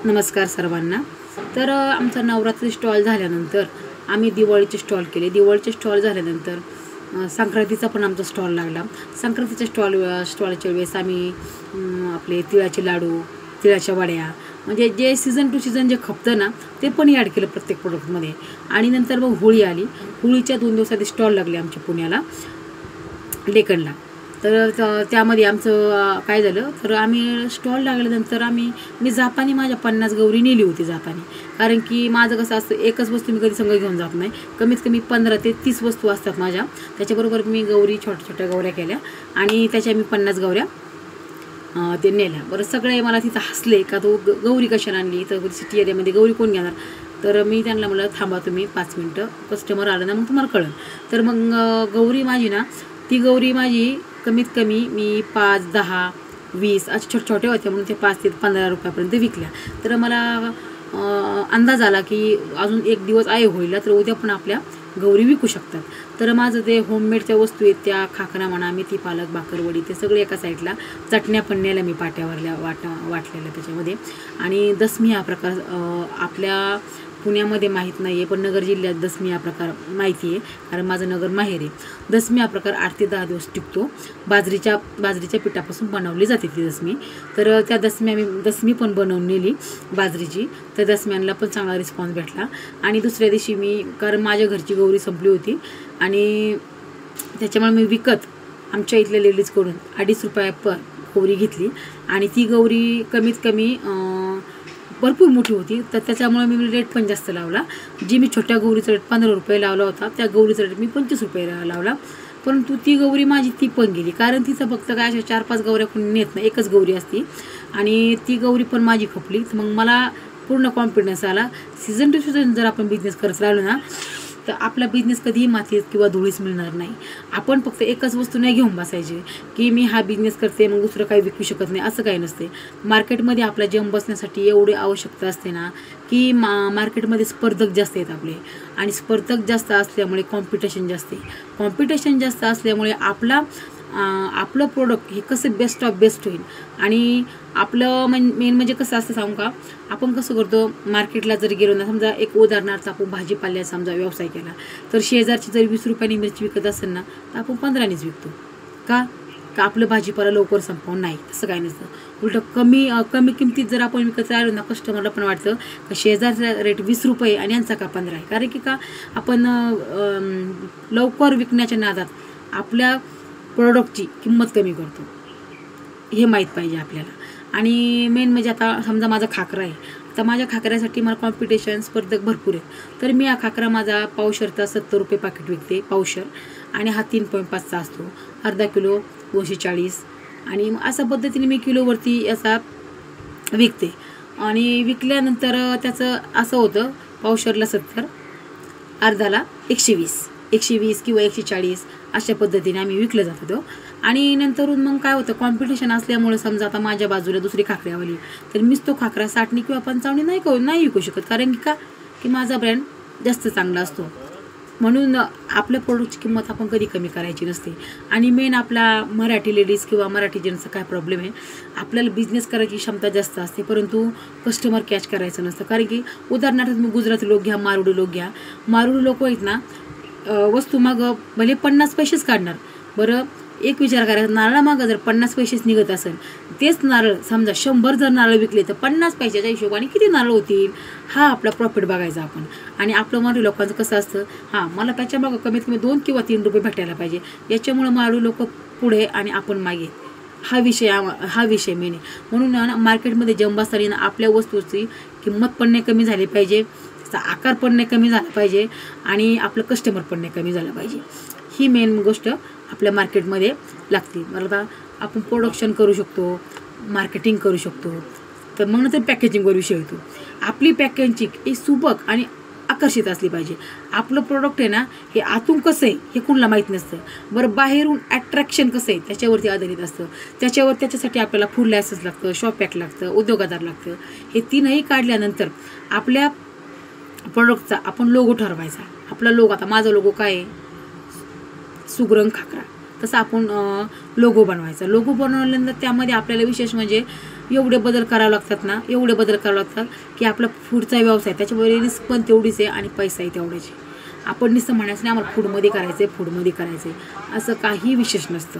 नमस्कार सर्वांना। तर आमचा नवरात्री स्टॉल झाल्यानंतर आम्ही दिवाळीचे स्टॉल केले। दिवाळीचे स्टॉल झाल्यानंतर संक्रांतीचा पण आमचा स्टॉल लागला। संक्रांतीच्या स्टॉलच्या वेळेस आम्ही आपले तिळाचे लाडू, तिळाच्या वड्या, म्हणजे जे सीझन टू सीझन जे खपतं ना ते पण ॲड केलं प्रत्येक प्रोडक्टमध्ये। आणि नंतर मग होळी आली। होळीच्या 2 दिवस आधी स्टॉल लागले आमच्या पुण्याला डेक्कनला। तर त्यामध्ये आमचं काय झालं, तर आम्ही स्टॉल लागल्यानंतर मी जापानी माझ्या 50 गौरी नेली होती जापानी। कारण की माझं कसं असतं, एकच वस्तू मी कधी संग घेऊन जात नाही, कमीत कमी 15 ते 30 वस्तू असतात माझ्या। त्याच्याबरोबर मी गौरी छोट्या छोट्या गौऱ्या केल्या आणि त्याच्या मी 50 गौऱ्या ते नेल्या। बरं सगळे मला तिथं हसले का तू गौरी कशाला आणली, तर सिटी एरियामध्ये गौरी कोण घेणार। तर मी त्यांना म्हटलं थांबा तुम्ही 5 मिनटं, कस्टमर आलं ना मग तुम्हाला कळेल। तर मग गौरी माझी ना, ती गौरी माझी कमीत कमी मी 5, 10, 20 अशा छोटे होते म्हणून ते 5 ते 15 रुपयापर्यंत विकल्या। तर मला अंदाज आला की अजून 1 दिवस आहे होळीला, तर उद्या पण आपल्या गौरी विकू शकतात। तर माझं ते होममेडच्या वस्तू आहेत, त्या खाकरा म्हणा, मेथी पालक, भाकरवडी, ते सगळे एका साईडला। चटण्या पण नेल्या मी पाट्यावरल्या वाटलेल्या त्याच्यामध्ये। आणि दसमी हा प्रकार आपल्या पुण्यामध्ये माहीत नाही आहे, पण नगर जिल्ह्यात दसमी हा प्रकार माहिती आहे, कारण माझं नगर माहेर आहे। दसमी हा प्रकार 8 ते 10 दिवस टिकतो। बाजरीच्या पिठापासून बनवली जाते ती दसमी। तर त्या दसमी पण बनवून नेली बाजरीची। त्या दसम्यांना पण चांगला रिस्पॉन्स भेटला। आणि दुसऱ्या दिवशी कारण माझ्या घरची गौरी संपली होती आणि त्याच्यामुळे मी विकत आमच्या इथल्या लेडीजकडून 2.5 रुपये पर गौरी घेतली। आणि ती गौरी कमीत कमी भरपूर मोठी होती, तर त्याच्यामुळे मी रेट पण जास्त लावला। जी मी छोट्या गौरीचा रेट 15 रुपये लावला होता, त्या गौरीचा रेट मी 25 रुपये लावला। परंतु ती गौरी माझी ती पण गेली, कारण तिचं फक्त काय अशा 4-5 गौऱ्या कोणी नेत नाही, एकच गौरी असती आणि ती गौरी पण माझी खपली। तर मग मला पूर्ण कॉन्फिडन्स आला, सीझन टू सीझन जर आपण बिझनेस करत राहिलो ना तर आपला बिझनेस कधीही मातीत किंवा धुळीस मिळणार नाही। आपण फक्त एकच वस्तू नाही घेऊन बसायची की मी हा बिझनेस करते मग दुसरं काही विकू शकत नाही, असं काही नसते। मार्केटमध्ये आपला जम बसण्यासाठी एवढी आवश्यकता असते ना की मार्केटमध्ये स्पर्धक जास्त आहेत आपले, आणि स्पर्धक जास्त असल्यामुळे कॉम्पिटिशन जास्त असल्यामुळे आपलं प्रोडक्ट हे कसं बेस्ट ऑफ बेस्ट होईल। आणि आपलं मेन म्हणजे कसं असतं सांगू का, आपण कसं करतो, मार्केटला जर गेलो ना, समजा एक उदाहरणार्थ आपण भाजीपाल्याचा समजा व्यवसाय केला, तर शेजारची जर 20 रुपयांनी मिरची विकत असेल ना तर आपण 15नीच विकतो का आपलं भाजीपाला लवकर संपवून नाही, तसं काही नसतं। उलटं कमी किमतीत जर आपण विकत राहिलो ना, कस्टमरला पण वाटतं का शेजारचा रेट 20 रुपये आणि यांचा का 15 आहे, कारण की का आपण लवकर विकण्याच्या नादात आपल्या प्रोडक्टची किंमत कमी करतो, हे माहीत पाहिजे आपल्याला। आणि मेन म्हणजे आता समजा माझा खाकरा आहे, तर माझ्या खाकऱ्यासाठी मला कॉम्पिटिशन स्पर्धक भरपूर आहे। तर मी हा खाकरा माझा पावशरचा 70 रुपये पाकिट विकते पावशर, आणि हा 3.5चा असतो। अर्धा किलो 240, आणि अशा पद्धतीने मी किलोवरती याचा विकते। आणि विकल्यानंतर त्याचं असं होतं, पावशरला 70, अर्धाला 120 किंवा 140 अशा पद्धतीने आम्ही विकलं जात होतो। आणि नंतरून मग काय होतं, कॉम्पिटिशन असल्यामुळे समजा आता माझ्या बाजूला दुसरी खाकऱ्यावाली, तर मीच तो खाकरा 60 किंवा 55 नाही विकू शकत, कारण की माझा ब्रँड जास्त चांगला असतो। म्हणून आपल्या प्रोडक्टची किंमत आपण कधी कमी करायची नसते। आणि मेन आपला मराठी लेडीज किंवा मराठी जेंट्सचा काय प्रॉब्लेम आहे, आपल्याला बिझनेस करायची क्षमता जास्त असते, परंतु कस्टमर कॅच करायचं नसतं। कारण की उदाहरणार्थ तुम्ही गुजराती लोक घ्या, मारवाडी लोक आहेत ना, वस्तू मागं भले 50 पैसेच काढणार। बरं एक विचार करायचा, नारळामागं जर 50 पैसेच निघत असेल, तेच नारळ समजा 100 जर नारळ विकले तर 50 पैशाच्या हिशोबाने किती नारळ होतील, हा आपला प्रॉफिट बघायचा आपण। आणि आपलं मराठी लोकांचं कसं असतं, मला त्याच्यामागं कमीत कमी 2 किंवा 3 रुपये भेटायला पाहिजे, याच्यामुळे मराठी लोक पुढे आणि आपण मागे, हा विषय मेन आहे। म्हणून मार्केटमध्ये जम बसताना आपल्या वस्तूची किंमत पण नाही कमी झाली पाहिजे, त्याचा आकार पण नाही कमी झाला पाहिजे, आणि आपलं कस्टमर पण नाही कमी झालं पाहिजे। ही मेन गोष्ट आपल्या मार्केटमध्ये लागते। मला आता आपण प्रोडक्शन करू शकतो, मार्केटिंग करू शकतो, तर मग नंतर पॅकेजिंगवर विषय येतो। आपली पॅकेजिंग ही सुबक आणि आकर्षित असली पाहिजे। आपलं प्रोडक्ट आहे ना, हे आतून कसं आहे हे कुणाला माहीत नसतं, बरं बाहेरून अट्रॅक्शन कसं आहे त्याच्यावरती आधारित असतं। त्याच्यासाठी आपल्याला फूड लायसन्स लागतं, शॉप ॲक्ट लागतं, उद्योगदार लागतं। हे 3ही काढल्यानंतर आपल्या प्रोडक्टचा आपण लोगो ठरवायचा। आपला लोगो, आता माझा लोगो काय आहे, सुगरण खाकरा, तसं आपण लोगो बनवायचा। लोगो बनवल्यानंतर त्यामध्ये आपल्याला विशेष म्हणजे एवढे बदल करावे लागतात ना, एवढे बदल करावे लागतात की आपला पुढचा व्यवसाय त्याच्यामुळे रिस्क पण तेवढीच आहे आणि पैसाही तेवढाच आहे. आपण नुसतं म्हणायचं नाही आम्हाला फूडमध्ये करायचं आहे असं काही विशेष नसतं.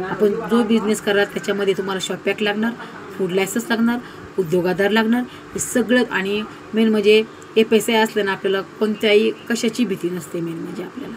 आपण जो बिझनेस करा त्याच्यामध्ये तुम्हाला शॉपॅक लागणार, फूड लायसन्स लागणार, उद्योगादार लागणार, हे सगळं. आणि मेन म्हणजे FSI असलं ना आपल्याला कोणत्याही कशाची भीती नसते मेन म्हणजे आपल्याला.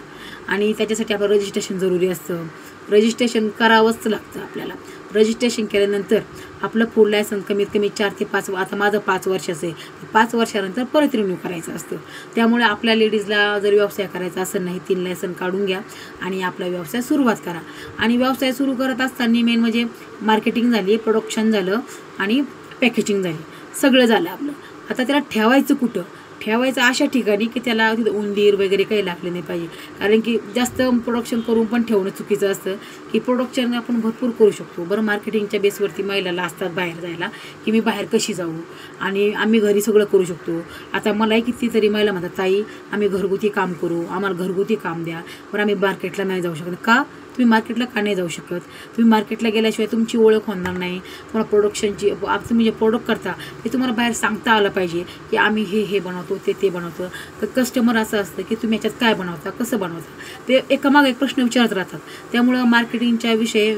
आणि त्याच्यासाठी आपलं रजिस्ट्रेशन जरुरी असतं. रजिस्ट्रेशन करावंच लागतं आपल्याला. रजिस्ट्रेशन केल्यानंतर आपलं फूड लायसन्स कमीत कमी 4 ते 5, आता माझं 5 वर्षाचं आहे, 5 वर्षानंतर परत रिन्यू करायचं असतं. त्यामुळे आपल्या लेडीजला जर व्यवसाय करायचा असेल नाही 3 लायसन काढून घ्या आणि आपला व्यवसाय सुरुवात करा. आणि व्यवसाय सुरू करत असताना मेन म्हणजे मार्केटिंग झाली, प्रोडक्शन झालं आणि पॅकेजिंग झाली, सगळं झालं आपलं. आता त्याला ठेवायचं कुठं? ठेवायचं अशा ठिकाणी की त्याला तिथं उंदीर वगैरे काही लागले नाही पाहिजे. कारण की जास्त प्रोडक्शन करून पण ठेवणं चुकीचं असतं. की प्रोडक्शन आपण भरपूर करू शकतो. बरं मार्केटिंगच्या बेसवरती महिलाला असतात बाहेर जायला की मी बाहेर कशी जाऊ आणि आम्ही घरी सगळं करू शकतो. आता मलाही कितीतरी महिला म्हणतात ताई आम्ही घरगुती काम करू, आम्हाला घरगुती काम द्या, पण आम्ही मार्केटला नाही जाऊ शकत. का? तुम्ही मार्केटला का नाही जाऊ शकत? तुम्ही मार्केटला गेल्याशिवाय तुमची ओळख होणार नाही. तुम्हाला प्रोडक्शनची तुम्ही जे प्रोडक्ट करता ते तुम्हाला बाहेर सांगता आलं पाहिजे की आम्ही हे बनवतो, ते बनवतो. तर कस्टमर असं असतं की तुम्ही याच्यात काय बनवता, कसं बनवता, ते एकामागे एक प्रश्न विचारत राहतात. त्यामुळं मार्केटिंगच्या विषयी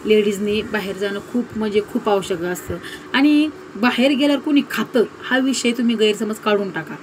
लेडीजनी बाहेर जाणं खूप आवश्यक असतं. आणि बाहेर गेल्यावर कुणी खातं हा विषय तुम्ही गैरसमज काढून टाका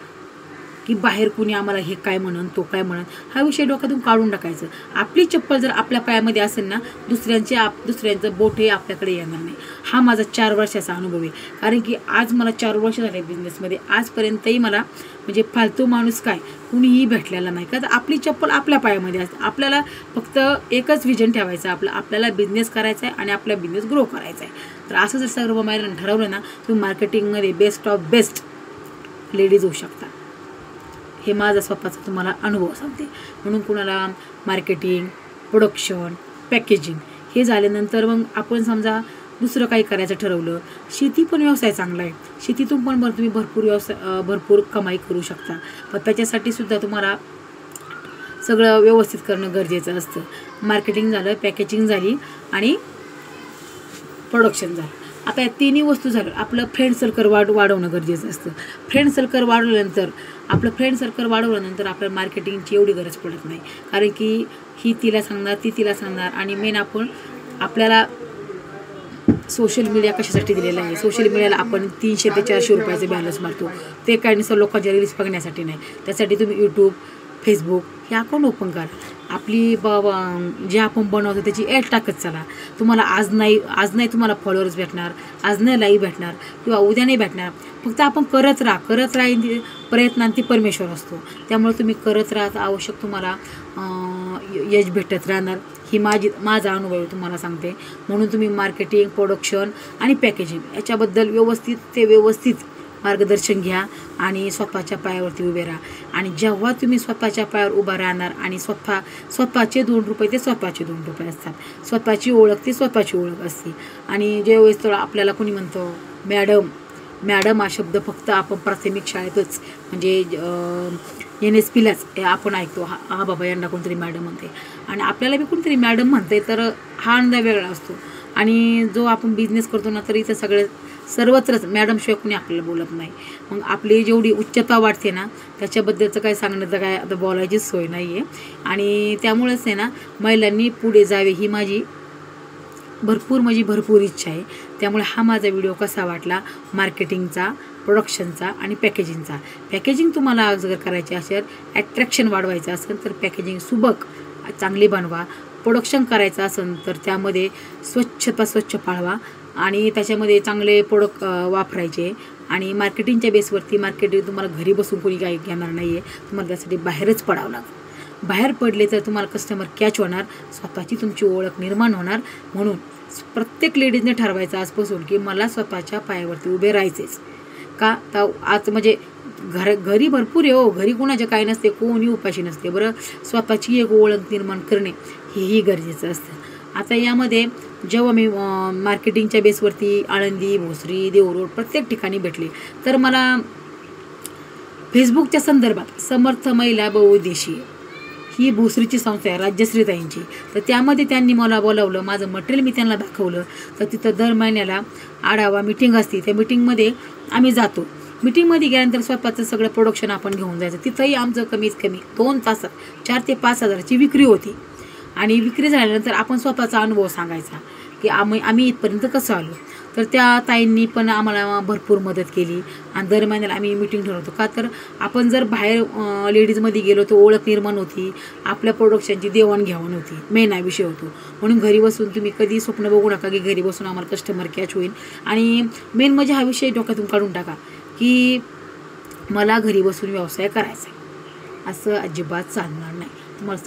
की बाहेर कुणी आम्हाला हे काय म्हणन तो काय म्हणन, हा विषय डोक्यातून काढून टाकायचं. आपली चप्पल जर आपल्या पायामध्ये असेल ना दुसऱ्यांचं बोट हे आपल्याकडे येणार नाही. हा माझा 4 वर्षाचा अनुभव आहे. कारण की आज मला 4 वर्ष झाले बिझनेसमध्ये. आजपर्यंतही मला म्हणजे फालतू माणूस काय कुणीही भेटलेला नाही. का तर आपली चप्पल आपल्या पायामध्ये असते. आपल्याला फक्त एकच विजन ठेवायचं, आपल्याला बिझनेस करायचा आहे आणि आपला बिझनेस ग्रो करायचा आहे. तर असं जर सर्व महिलांनी ठरवलं ना तुम्ही मार्केटिंगमध्ये बेस्ट ऑफ बेस्ट लेडीज होऊ शकता. हे माझा स्वतःचा तुम्हाला अनुभव सांगते. म्हणून कुणाला मार्केटिंग, प्रोडक्शन, पॅकेजिंग हे झाल्यानंतर मग आपण समजा दुसरं काही करायचं ठरवलं, शेती पण व्यवसाय चांगला आहे. शेतीतून पण तुम्ही भरपूर कमाई करू शकता. पण त्याच्यासाठी सुद्धा तुम्हाला सगळं व्यवस्थित करणं गरजेचं असतं. मार्केटिंग झालं, पॅकेजिंग झाली आणि प्रोडक्शन झालं. आता या तिन्ही वस्तू झालं. आपलं फ्रेंड सर्कल वाढवणं गरजेचं असतं. फ्रेंड सर्कल वाढवल्यानंतर आपल्याला मार्केटिंगची एवढी गरज पडत नाही. कारण की ही तिला सांगणार, ती तिला सांगणार. आणि मेन आपल्याला सोशल मीडिया कशासाठी दिलेला आहे? सोशल मीडियाला आपण 300 ते 400 रुपयाचे बॅलन्स मारतो. ते काय नसतं लोकांच्या रील्स बघण्यासाठी नाही. त्यासाठी तुम्ही यूट्यूब, फेसबुक हे अकाउंट ओपन करा. आपली जे आपण बनवतो त्याची ॲड टाकत चला. तुम्हाला आज नाही तुम्हाला फॉलोअर्स भेटणार, आज नाही लाईव्ह भेटणार किंवा उद्या नाही भेटणार. फक्त आपण करत राहील प्रयत्नांती परमेश्वर असतो. त्यामुळे तुम्ही करत राहा, आवश्यक तुम्हाला यश भेटत राहणार. ही माझा अनुभव तुम्हाला सांगते. म्हणून तुम्ही मार्केटिंग, प्रोडक्शन आणि पॅकेजिंग याच्याबद्दल व्यवस्थित मार्गदर्शन घ्या आणि स्वतःच्या पायावरती उभे राहा. आणि जेव्हा तुम्ही स्वतःच्या पायावर उभा राहणार आणि स्वतःचे 2 रुपये ते स्वतःचे 2 रुपये असतात, स्वतःची ओळख ती स्वतःची ओळख असते. आणि ज्यावेळेस आपल्याला कोणी म्हणतो मॅडम हा शब्द फक्त आपण प्राथमिक शाळेतच म्हणजे NSPलाच आपण ऐकतो. हा बाबा यांना कोणतरी मॅडम म्हणते आणि आपल्याला बी कोणतरी मॅडम म्हणते, तर हा आनंद वेगळा असतो. आणि जो आपण बिझनेस करतो ना तर इथं सर्वत्रच मॅडमशिवाय कोणी आपल्याला बोलत नाही. मग आपली जेवढी उच्चता वाढते ना त्याच्याबद्दलचं काय सांगण्याचं काय आता बोलायचीच सोय नाही आहे. आणि त्यामुळेच आहे ना महिलांनी पुढे जावे ही माझी भरपूर इच्छा आहे. त्यामुळे हा माझा व्हिडिओ कसा वाटला मार्केटिंगचा, प्रोडक्शनचा आणि पॅकेजिंगचा. पॅकेजिंग तुम्हाला जर करायची असेल, ॲट्रॅक्शन वाढवायचं असेल तर पॅकेजिंग सुबक चांगली बनवा. प्रोडक्शन करायचं असेल तर त्यामध्ये स्वच्छ पाळवा आणि त्याच्यामध्ये चांगले प्रोडक्ट वापरायचे. आणि मार्केटिंगच्या बेसवरती मार्केटिंग तुम्हाला घरी बसून कोणी काही घेणार नाही आहे. तुम्हाला त्यासाठी बाहेरच पडावं लागतं. बाहेर पडले तर तुम्हाला कस्टमर कॅच होणार, स्वतःची तुमची ओळख निर्माण होणार. म्हणून प्रत्येक लेडीजने ठरवायचं आजपासून की मला स्वतःच्या पायावरती उभे राहायचेच. का तर आज म्हणजे घरी भरपूर आहे घरी कोणाचे काही नसते, कोणी उपाशी नसते. बरं स्वतःची एक ओळख निर्माण करणे हेही गरजेचं असतं. आता यामध्ये जेव्हा मी मार्केटिंगच्या बेसवरती आळंदी, भोसरी, देवरोड प्रत्येक ठिकाणी भेटले तर मला फेसबुकच्या संदर्भात समर्थ महिला बहुउद्देशीय ही भोसरीची संस्था आहे राज्यश्रीताईंची. तर त्यामध्ये त्यांनी मला बोलावलं, माझं मटेरियल मी त्यांना दाखवलं. तर तिथं दर महिन्याला आढावा मीटिंग असते, त्या मीटिंगमध्ये आम्ही जातो. मीटिंगमध्ये गेल्यानंतर स्वतःचं सगळं प्रोडक्शन आपण घेऊन जायचं. तिथंही आमचं कमीत कमी 2 तासात 4 ते 5 हजाराची विक्री होती. आणि विक्री झाल्यानंतर आपण स्वतःचा अनुभव सांगायचा की आम्ही इथपर्यंत कसं आलो. तर त्या ताईंनी पण आम्हाला भरपूर मदत केली. आणि दर महिन्याला आम्ही मीटिंग ठरवतो. का तर आपण जर बाहेर लेडीजमध्ये गेलो तर ओळख निर्माण होती, आपल्या प्रोडक्शनची देवाणघेवाण होती, मेन हा विषय होतो. म्हणून घरी बसून तुम्ही कधी स्वप्न बघू नका की घरी बसून आम्हाला कस्टमर कॅच होईल. आणि मेन म्हणजे हा विषय डोक्यातून काढून टाका की मला घरी बसून व्यवसाय करायचा आहे, असं अजिबात चालणार नाही. तुम्हाला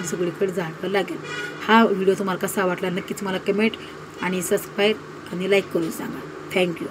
सगळीकडे जायला लागेल. हा व्हिडिओ तुम्हाला कसा वाटला नक्कीच मला कमेंट आणि सबस्क्राईब आणि लाईक करून सांगा. थँक्यू.